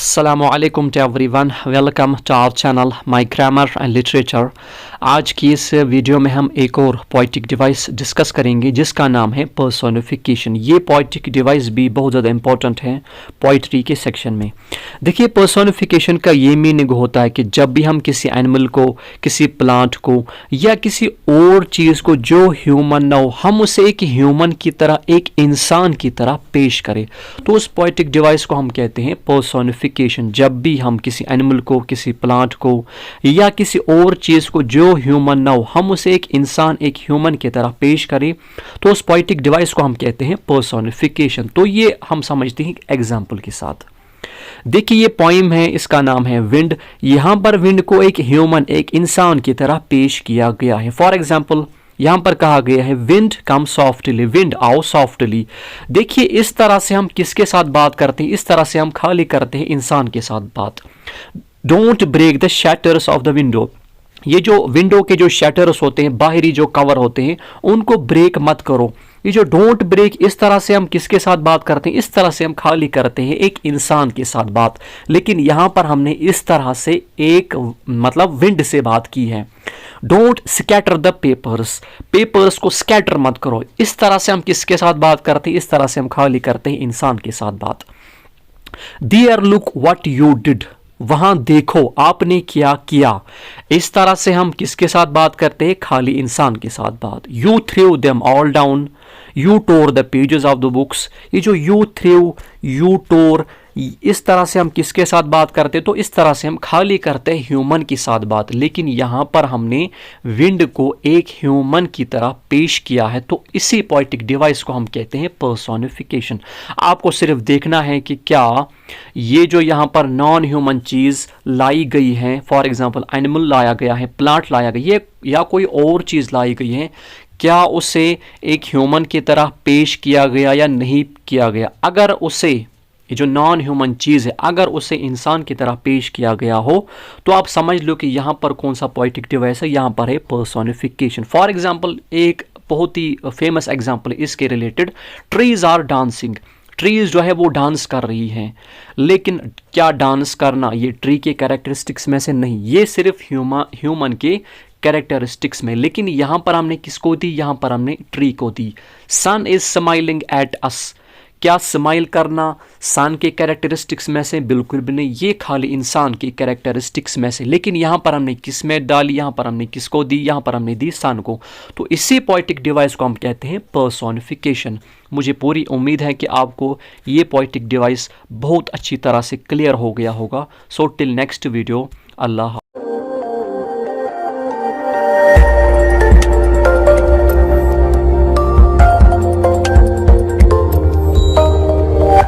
Assalamualaikum to everyone. Welcome to our channel My Grammar and Literature. आज की इस video में हम एक और पोइटिक डिवाइस डिस्कस करेंगे जिसका नाम है पर्सोनिफिकेशन। ये पोइटिक डिवाइस भी बहुत ज़्यादा इंपॉर्टेंट है पोइट्री के सेक्शन में। देखिए, पर्सोनिफिकेशन का ये मीनिंग होता है कि जब भी हम किसी एनिमल को, किसी प्लांट को या किसी और चीज़ को जो ह्यूमन ना हो, हम उसे एक ह्यूमन की तरह, एक इंसान की तरह पेश करें, तो उस पोइटिक डिवाइस को हम कहते हैं पर्सोनिफिकेशन। जब भी हम किसी एनिमल को, किसी प्लांट को या किसी और चीज़ को जो ह्यूमन ना हो, हम उसे एक इंसान, एक ह्यूमन की तरह पेश करें, तो उस पोइटिक डिवाइस को हम कहते हैं पर्सोनिफिकेशन। तो ये हम समझते हैं एग्जाम्पल के साथ। देखिए, ये पोइम है, इसका नाम है विंड। यहां पर विंड को एक ह्यूमन, एक इंसान की तरह पेश किया गया है। फॉर एग्जाम्पल यहां पर कहा गया है विंड कम सॉफ्टली, विंड आओ सॉफ्टली। देखिए, इस तरह से हम किसके साथ बात करते हैं? इस तरह से हम खाली करते हैं इंसान के साथ बात। Don't break the shutters of the window. ये जो विंडो के जो शटर्स होते हैं, बाहरी जो कवर होते हैं, उनको ब्रेक मत करो। ये जो डोंट ब्रेक, इस तरह से हम किसके साथ बात करते हैं? इस तरह से हम खाली करते हैं एक इंसान के साथ बात। लेकिन यहां पर हमने इस तरह से एक मतलब विंड से बात की है। Don't scatter the papers, papers को स्कैटर मत करो। इस तरह से हम किसके साथ बात करते हैं? इस तरह से हम खाली करते हैं इंसान के साथ बात। There look what you did, वहां देखो आपने क्या किया। इस तरह से हम किसके साथ बात करते हैं? खाली इंसान के साथ बात। You through them all down, you tore the pages of the books. ये जो यू थ्रू, यू टोर, इस तरह से हम किसके साथ बात करते हैं? तो इस तरह से हम खाली करते हैं ह्यूमन के साथ बात। लेकिन यहां पर हमने विंड को एक ह्यूमन की तरह पेश किया है, तो इसी पोइटिक डिवाइस को हम कहते हैं पर्सोनिफिकेशन। आपको सिर्फ देखना है कि क्या ये जो यहां पर नॉन ह्यूमन चीज लाई गई है, फॉर एग्जाम्पल एनिमल लाया गया है, प्लांट लाया गया है, या कोई और चीज लाई गई है, क्या उसे एक ह्यूमन की तरह पेश किया गया या नहीं किया गया? अगर उसे, ये जो नॉन ह्यूमन चीज़ है, अगर उसे इंसान की तरह पेश किया गया हो, तो आप समझ लो कि यहाँ पर कौन सा पोइटिक डिवाइस है? यहाँ पर है पर्सोनिफिकेशन। फॉर एग्जाम्पल, एक बहुत ही फेमस एग्जाम्पल इसके रिलेटेड, ट्रीज आर डांसिंग। ट्रीज जो है वो डांस कर रही हैं, लेकिन क्या डांस करना ये ट्री के कैरेक्टरिस्टिक्स में से नहीं, ये सिर्फ ह्यूमन के कैरेक्टरिस्टिक्स में। लेकिन यहां पर हमने किसको दी? यहां पर हमने ट्री को दी। सन इज स्माइलिंग एट अस, क्या स्माइल करना सन के कैरेक्टरिस्टिक्स में से? बिल्कुल भी नहीं, ये खाली इंसान के कैरेक्टरिस्टिक्स में से। लेकिन यहां पर हमने किस में डाली? यहां पर हमने किसको दी? यहां पर हमने दी सन को। तो इसी पोइटिक डिवाइस को हम कहते हैं पर्सोनिफिकेशन। मुझे पूरी उम्मीद है कि आपको ये पोइटिक डिवाइस बहुत अच्छी तरह से क्लियर हो गया होगा। सो टिल नेक्स्ट वीडियो, अल्लाह।